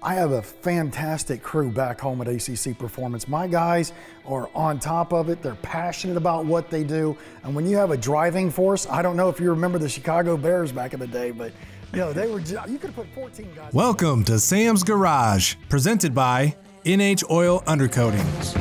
I have a fantastic crew back home at ACC Performance. My guys are on top of it. They're passionate about what they do. And when you have a driving force, I don't know if you remember the Chicago Bears back in the day, but you know, you could have put 14 guys. Welcome to Sam's Garage, presented by NH Oil Undercoatings.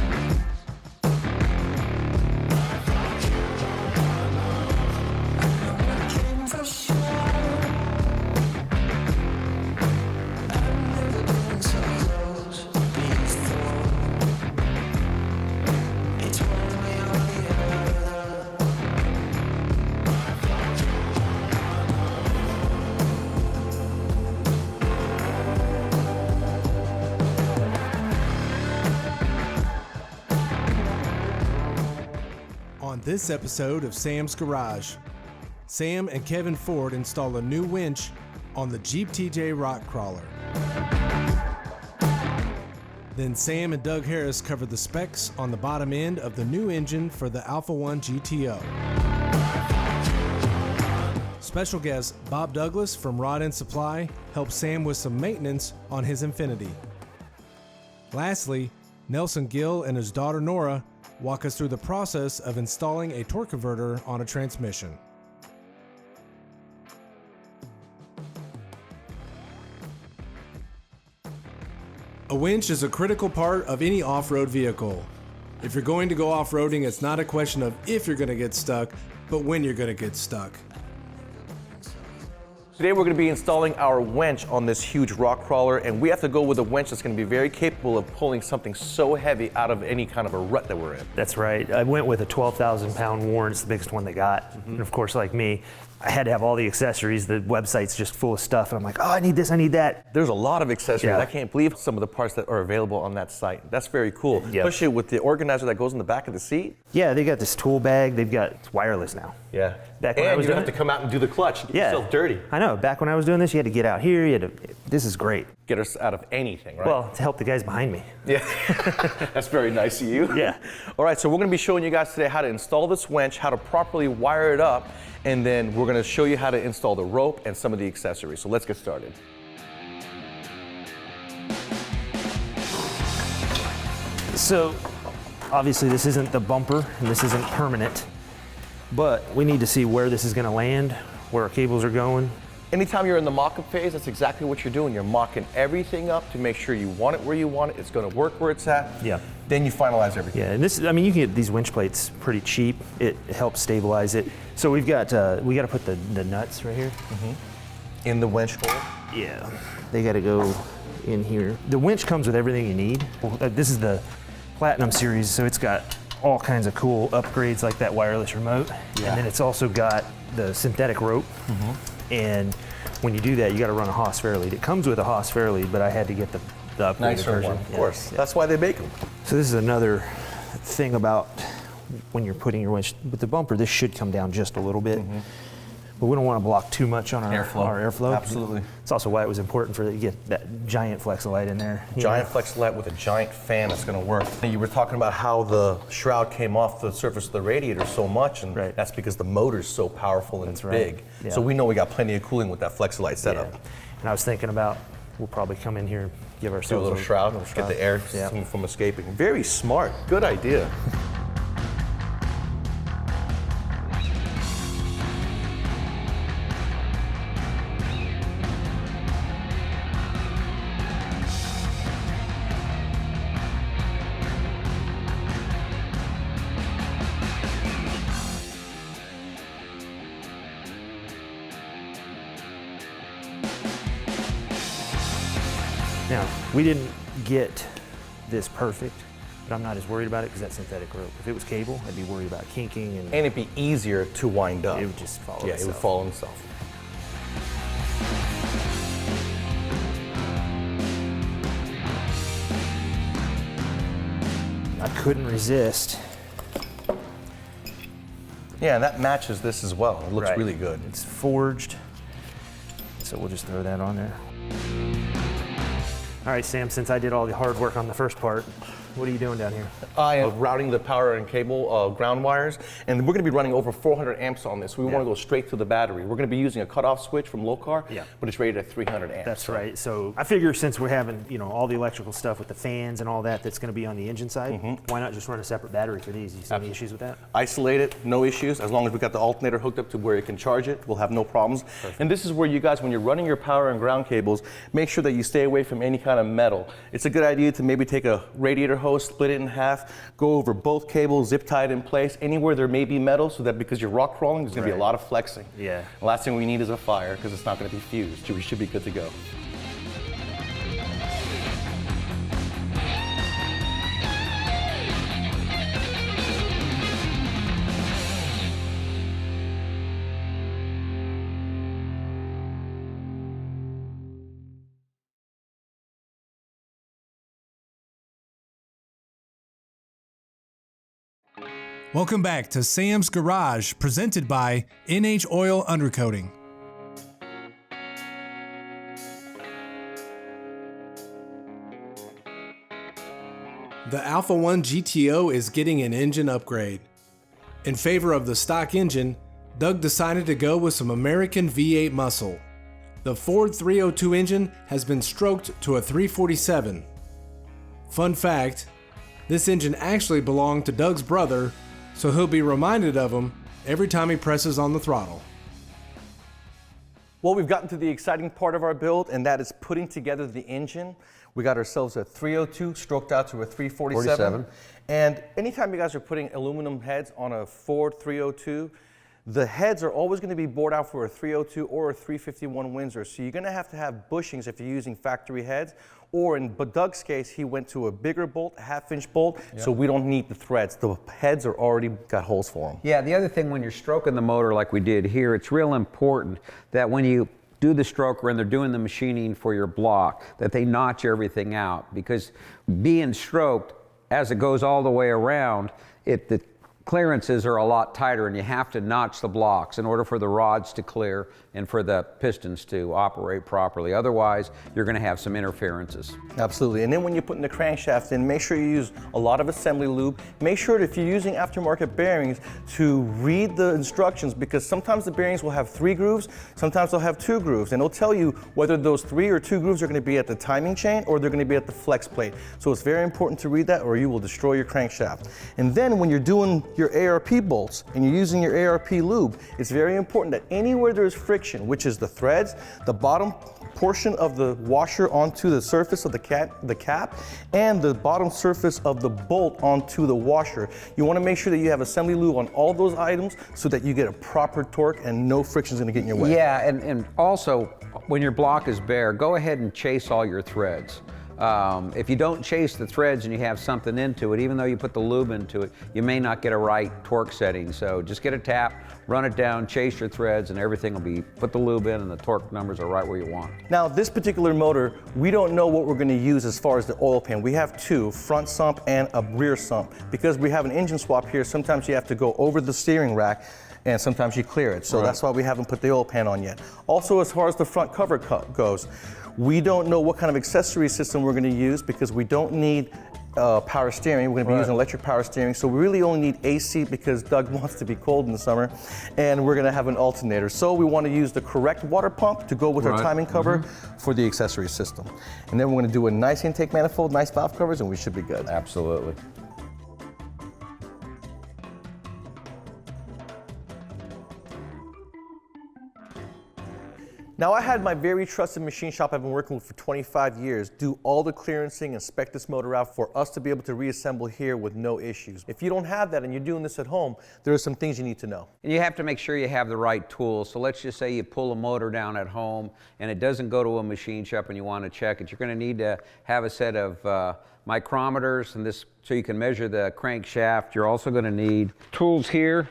On this episode of Sam's Garage, Sam and Kevin Ford install a new winch on the Jeep TJ Rock Crawler. Then Sam and Doug Harris cover the specs on the bottom end of the new engine for the Alpha 1 GTO. Special guest Bob Douglas from Rod End Supply helps Sam with some maintenance on his Infiniti. Lastly, Nelson Gill and his daughter Nora walk us through the process of installing a torque converter on a transmission. A winch is a critical part of any off-road vehicle. If you're going to go off-roading, it's not a question of if you're going to get stuck, but when you're going to get stuck. Today we're going to be installing our winch on this huge rock crawler, and we have to go with a winch that's going to be very capable of pulling something so heavy out of any kind of a rut that we're in. That's right. I went with a 12,000 pound Warren. It's the biggest one they got. And of course, like me, I had to have all the accessories. The website's just full of stuff, and I'm like, oh, I need this, I need that. There's a lot of accessories. Yeah. I can't believe some of the parts that are available on that site. That's very cool. Yep. Especially with the organizer that goes in the back of the seat. Yeah, they got this tool bag. It's wireless now. Yeah. Back when I and was you don't doing have to come out and do the clutch. Get yourself dirty. I know. Back when I was doing this, you had to get out here. This is great. Get us out of anything, right? Well, to help the guys behind me. Yeah. That's very nice of you. Yeah. All right, so we're going to be showing you guys today how to install this winch, how to properly wire it up, and then we're going to show you how to install the rope and some of the accessories. So let's get started. So, obviously this isn't the bumper, and this isn't permanent, but we need to see where this is going to land, where our cables are going. Anytime you're in the mock-up phase, that's exactly what you're doing. You're mocking everything up to make sure you want it where you want it, it's going to work where it's at. Yeah. Then you finalize everything. Yeah, and this, I mean, you can get these winch plates pretty cheap. It helps stabilize it. So we got to put the nuts right here. In the winch hole? Yeah, they got to go in here. The winch comes with everything you need. This is the Platinum series, so it's got all kinds of cool upgrades like that wireless remote. Yeah. And then it's also got the synthetic rope. And when you do that, you got to run a Haas Fairlead. It comes with a Haas Fairlead, but I had to get the upgraded Nicer version. one, of course. That's why they make them. So this is another thing about when you're putting your winch with the bumper. This should come down just a little bit, but we don't want to block too much on our airflow. Absolutely. It's also why it was important for you to get that giant Flex-Lite in there. Giant Flex-Lite with a giant fan that's going to work. You were talking about how the shroud came off the surface of the radiator so much, and that's because the motor's so powerful and big. Yeah. So we know we got plenty of cooling with that Flex-Lite setup. Yeah. And I was thinking about, we'll probably come in here, give ourselves Do a little shroud, get the air Yeah. from escaping. Very smart. Good idea. Now, we didn't get this perfect, but I'm not as worried about it because that's synthetic rope. If it was cable, I'd be worried about kinking and it'd be easier to wind up. it would just follow Yeah, itself. it would follow itself. I couldn't resist. Yeah, and that matches this as well. It looks Right. really good. It's forged, so we'll just throw that on there. All right, Sam, since I did all the hard work on the first part, What are you doing down here? I am routing the power and cable ground wires, and we're going to be running over 400 amps on this. We want to go straight to the battery. We're going to be using a cutoff switch from Locar, but it's rated at 300 amps. That's right. So I figure since we're having, you know, all the electrical stuff with the fans and all that that's going to be on the engine side, why not just run a separate battery for these? You see any issues with that? Isolate it, no issues. As long as we got the alternator hooked up to where you can charge it, we'll have no problems. Perfect. And this is where you guys, when you're running your power and ground cables, make sure that you stay away from any kind of metal. It's a good idea to maybe take a radiator hose, split it in half, go over both cables, zip tie it in place, anywhere there may be metal, so that because you're rock crawling, there's going to be a lot of flexing. Yeah. The last thing we need is a fire, because it's not going to be fused. We should be good to go. Welcome back to Sam's Garage, presented by NH Oil Undercoating. The Alpha 1 GTO is getting an engine upgrade. In favor of the stock engine, Doug decided to go with some American V8 muscle. The Ford 302 engine has been stroked to a 347. Fun fact, this engine actually belonged to Doug's brother, so he'll be reminded of him every time he presses on the throttle. Well, we've gotten to the exciting part of our build, and that is putting together the engine. We got ourselves a 302 stroked out to a 347. And anytime you guys are putting aluminum heads on a Ford 302, the heads are always going to be bored out for a 302 or a 351 Windsor. So you're going to have bushings if you're using factory heads. Or in Doug's case, he went to a bigger bolt, a half-inch bolt, so we don't need the threads. The heads are already got holes for them. Yeah, the other thing when you're stroking the motor like we did here, it's real important that when you do the stroker and they're doing the machining for your block, that they notch everything out, because being stroked, as it goes all the way around, the clearances are a lot tighter, and you have to notch the blocks in order for the rods to clear and for the pistons to operate properly. Otherwise, you're going to have some interferences. Absolutely. And then when you're putting the crankshaft in, make sure you use a lot of assembly lube. Make sure that if you're using aftermarket bearings to read the instructions, because sometimes the bearings will have 3 grooves, sometimes they'll have 2 grooves, and it'll tell you whether those 3 or 2 grooves are going to be at the timing chain or they're going to be at the flex plate. So it's very important to read that, or you will destroy your crankshaft. And then when you're doing your ARP bolts and you're using your ARP lube, it's very important that anywhere there's friction, which is the threads, the bottom portion of the washer onto the surface of the cap, and the bottom surface of the bolt onto the washer, you want to make sure that you have assembly lube on all those items so that you get a proper torque and no friction is going to get in your way. Yeah, and also when your block is bare, go ahead and chase all your threads. If you don't chase the threads and you have something into it, even though you put the lube into it, you may not get a right torque setting. So just get a tap, run it down, chase your threads, and everything will be, put the lube in and the torque numbers are right where you want. Now this particular motor, we don't know what we're going to use as far as the oil pan. We have 2, front sump and a rear sump. Because we have an engine swap here, sometimes you have to go over the steering rack and sometimes you clear it. So that's why we haven't put the oil pan on yet. Also, as far as the front cover goes, we don't know what kind of accessory system we're going to use because we don't need power steering. We're going to be using electric power steering, so we really only need AC because Doug wants to be cold in the summer, and we're going to have an alternator. So we want to use the correct water pump to go with our timing cover for the accessory system. And then we're going to do a nice intake manifold, nice valve covers, and we should be good. Absolutely. Now I had my very trusted machine shop I've been working with for 25 years do all the clearancing and spec this motor out for us to be able to reassemble here with no issues. If you don't have that and you're doing this at home, there are some things you need to know. And you have to make sure you have the right tools. So let's just say you pull a motor down at home and it doesn't go to a machine shop and you want to check it. You're going to need to have a set of micrometers and this so you can measure the crankshaft. You're also going to need tools here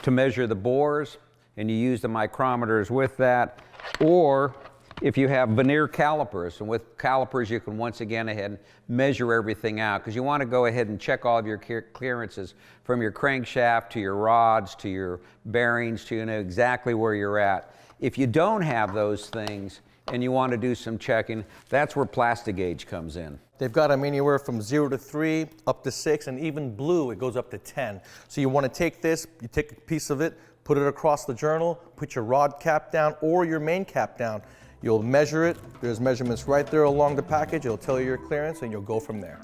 to measure the bores, and you use the micrometers with that. Or if you have veneer calipers, and with calipers you can once again ahead and measure everything out, because you want to go ahead and check all of your clearances from your crankshaft to your rods to your bearings to you know exactly where you're at. If you don't have those things, and you want to do some checking, that's where Plastigauge comes in. They've got them anywhere from 0 to 3, up to 6, and even blue, it goes up to 10. So you want to take this, you take a piece of it, put it across the journal, put your rod cap down or your main cap down. You'll measure it. There's measurements right there along the package. It'll tell you your clearance, and you'll go from there.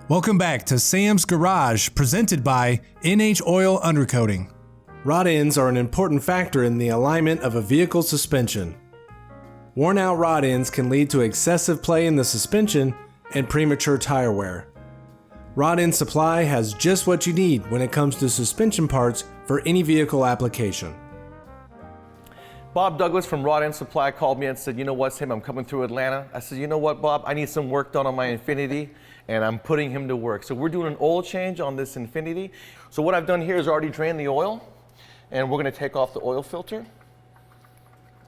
Welcome back to Sam's Garage, presented by NH Oil Undercoating. Rod ends are an important factor in the alignment of a vehicle's suspension. Worn out rod ends can lead to excessive play in the suspension and premature tire wear. Rod End Supply has just what you need when it comes to suspension parts for any vehicle application. Bob Douglas from Rod End Supply called me and said, you know what, Sam, I'm coming through Atlanta. I said, you know what, Bob, I need some work done on my Infiniti, and I'm putting him to work. So we're doing an oil change on this Infiniti. So what I've done here is already drain the oil, and we're gonna take off the oil filter,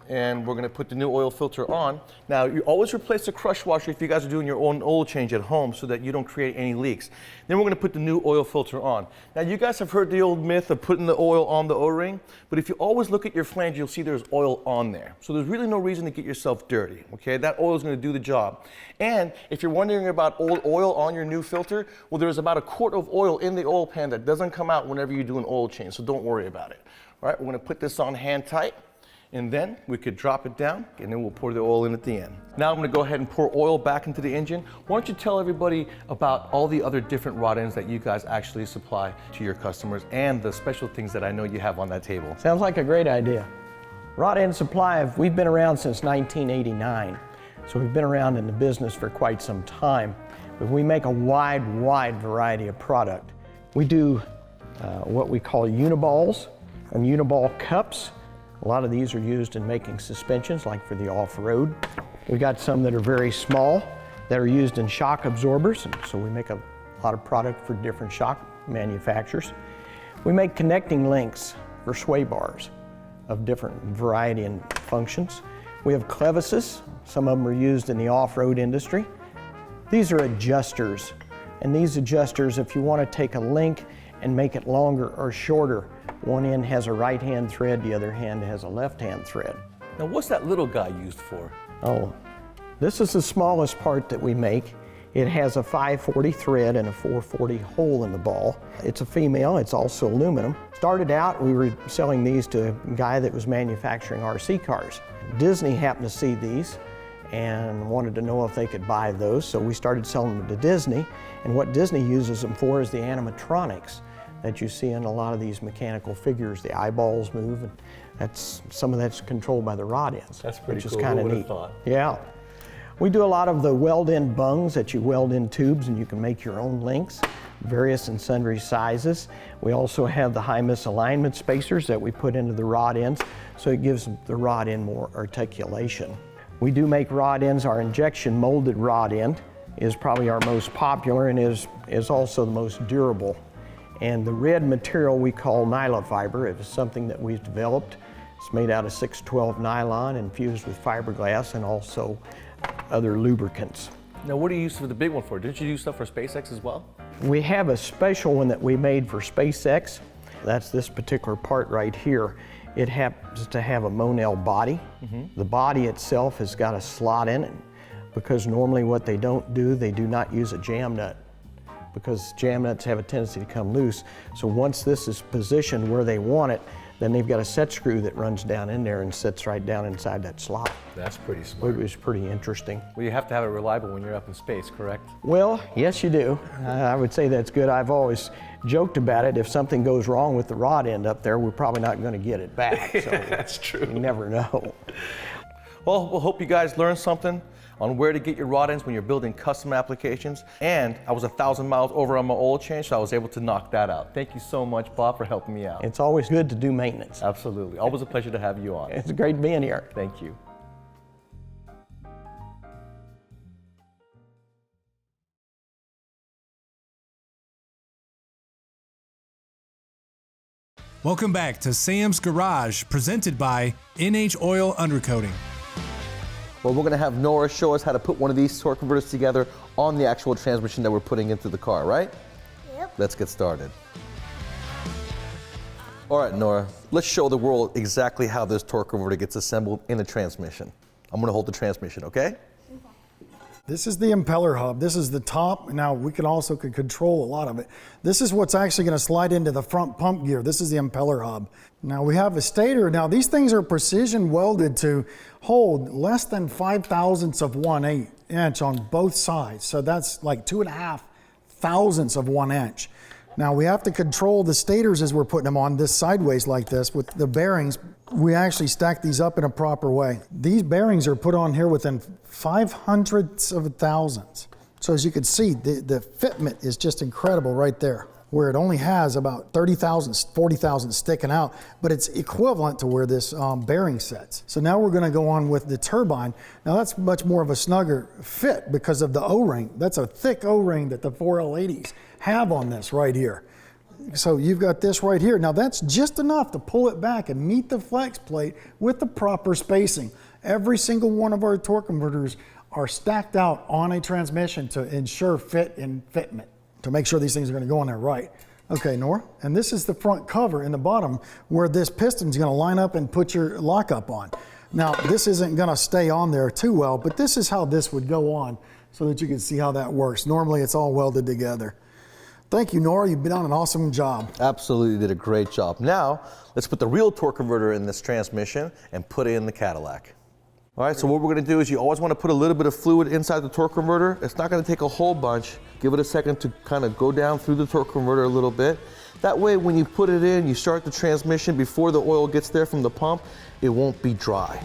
and we're gonna put the new oil filter on. Now, you always replace the crush washer if you guys are doing your own oil change at home so that you don't create any leaks. Then we're gonna put the new oil filter on. Now, you guys have heard the old myth of putting the oil on the O-ring, but if you always look at your flange, you'll see there's oil on there. So there's really no reason to get yourself dirty, okay? That oil is gonna do the job. And if you're wondering about old oil on your new filter, well, there's about a quart of oil in the oil pan that doesn't come out whenever you do an oil change, so don't worry about it. All right, we're gonna put this on hand tight, and then we could drop it down, and then we'll pour the oil in at the end. Now I'm gonna go ahead and pour oil back into the engine. Why don't you tell everybody about all the other different rod ends that you guys actually supply to your customers and the special things that I know you have on that table. Sounds like a great idea. Rod End Supply, we've been around since 1989, so we've been around in the business for quite some time. But we make a wide variety of product. We do what we call uniballs and uniball cups. A lot of these are used in making suspensions, like for the off-road. We've got some that are very small that are used in shock absorbers, and so we make a lot of product for different shock manufacturers. We make connecting links for sway bars of different variety and functions. We have clevises. Some of them are used in the off-road industry. These are adjusters, and these adjusters, if you want to take a link and make it longer or shorter, one end has a right-hand thread, the other hand has a left-hand thread. Now what's that little guy used for? Oh, this is the smallest part that we make. It has a 540 thread and a 440 hole in the ball. It's a female, it's also aluminum. Started out, we were selling these to a guy that was manufacturing RC cars. Disney happened to see these and wanted to know if they could buy those, so we started selling them to Disney. And what Disney uses them for is the animatronics that you see in a lot of these mechanical figures. The eyeballs move, and some of that's controlled by the rod ends. That's pretty which cool. is kind Who of would've neat. thought? Yeah. We do a lot of the weld-in bungs that you weld in tubes, and you can make your own links, various and sundry sizes. We also have the high misalignment spacers that we put into the rod ends, so it gives the rod end more articulation. We do make rod ends. Our injection molded rod end is probably our most popular and is also the most durable. And the red material we call nylon fiber. It is something that we've developed. It's made out of 612 nylon infused with fiberglass and also other lubricants. Now what do you use for the big one for? Didn't you do stuff for SpaceX as well? We have a special one that we made for SpaceX. That's this particular part right here. It happens to have a Monel body. The body itself has got a slot in it because normally what they don't do, they do not use a jam nut, because jam nuts have a tendency to come loose. So once this is positioned where they want it, then they've got a set screw that runs down in there and sits right down inside that slot. That's pretty smart. It was pretty interesting. Well, you have to have it reliable when you're up in space, correct? Well, yes you do. I would say that's good. I've always joked about it. If something goes wrong with the rod end up there, we're probably not going to get it back. So That's true. you never know. Well, we'll hope you guys learned something on where to get your rod ends when you're building custom applications. And I was 1,000 miles over on my oil change, so I was able to knock that out. Thank you so much, Bob, for helping me out. It's always good to do maintenance. Absolutely. Always a pleasure to have you on. It's great being here. Thank you. Welcome back to Sam's Garage, presented by NH Oil Undercoating. Well, we're going to have Nora show us how to put one of these torque converters together on the actual transmission that we're putting into the car, right? Yep. let's get started. All right, Nora, let's show the world exactly how this torque converter gets assembled in a transmission. I'm gonna hold the transmission, okay? This is the impeller hub. This is the top. Now we can also control a lot of it. This is what's actually going to slide into the front pump gear. This is the impeller hub. Now we have a stator. Now these things are precision welded to hold less than 5/1000ths of 1/8 inch on both sides. So that's like 2.5 thousandths of 1 inch. Now we have to control the stators as we're putting them on this sideways like this with the bearings. We actually stack these up in a proper way. These bearings are put on here within 500ths of a thousandths. So as you can see, the fitment is just incredible right there, where it only has about 30 thousandths, 40 thousandths sticking out, but it's equivalent to where this bearing sits. So now we're gonna go on with the turbine. Now that's much more of a snugger fit because of the O-ring. That's a thick O-ring that the 4L80s have on this right here. So you've got this right here. Now that's just enough to pull it back and meet the flex plate with the proper spacing. Every single one of our torque converters are stacked out on a transmission to ensure fit and fitment, to make sure these things are going to go in there right. Okay, Nora, and this is the front cover in the bottom where this piston is going to line up and put your lockup on. Now this isn't going to stay on there too well, but this is how this would go on so that you can see how that works. Normally it's all welded together. Thank you, Nora. You've done an awesome job. Absolutely did a great job. Now, let's put the real torque converter in this transmission and put it in the Cadillac. All right, so what we're gonna do is you always wanna put a little bit of fluid inside the torque converter. It's not gonna take a whole bunch. Give it a second to kind of go down through the torque converter a little bit. That way, when you put it in, you start the transmission before the oil gets there from the pump, it won't be dry.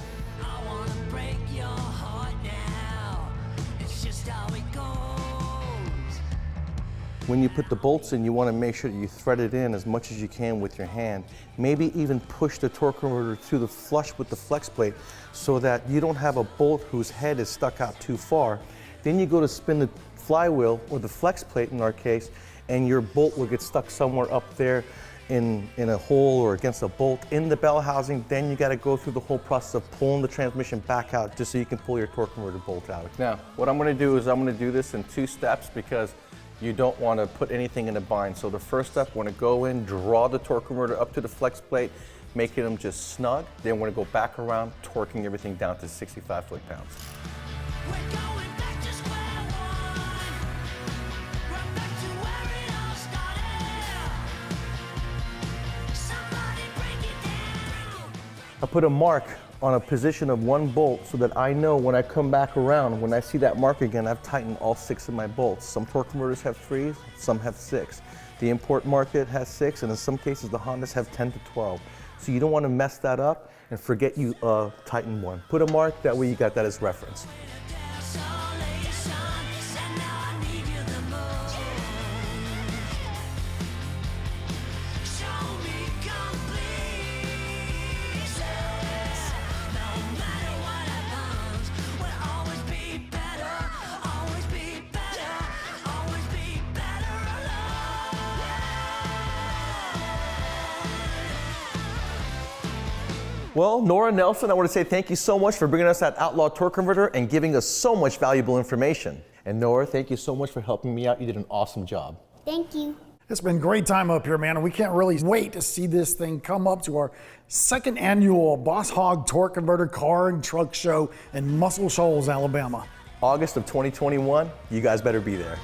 When you put the bolts in, you want to make sure that you thread it in as much as you can with your hand. Maybe even push the torque converter through the flush with the flex plate so that you don't have a bolt whose head is stuck out too far. Then you go to spin the flywheel, or the flex plate in our case, and your bolt will get stuck somewhere up there in a hole or against a bolt in the bell housing. Then you got to go through the whole process of pulling the transmission back out just so you can pull your torque converter bolt out. Now, what I'm going to do is I'm going to do this in 2 steps because you don't want to put anything in a bind. So the first step, we're going to go in, draw the torque converter up to the flex plate, making them just snug. Then we're going to go back around, torquing everything down to 65 foot-pounds. I put a mark on a position of 1 bolt so that I know when I come back around, when I see that mark again, I've tightened all 6 of my bolts. Some torque converters have 3, some have 6. The import market has 6, and in some cases the Hondas have 10 to 12. So you don't want to mess that up and forget you tighten one. Put a mark, that way you got that as reference. Well, Nora, Nelson, I want to say thank you so much for bringing us that Outlaw torque converter and giving us so much valuable information. And Nora, thank you so much for helping me out. You did an awesome job. Thank you. It's been a great time up here, man, and we can't really wait to see this thing come up to our 2nd annual Boss Hog Torque Converter Car and Truck Show in Muscle Shoals, Alabama. August of 2021, you guys better be there.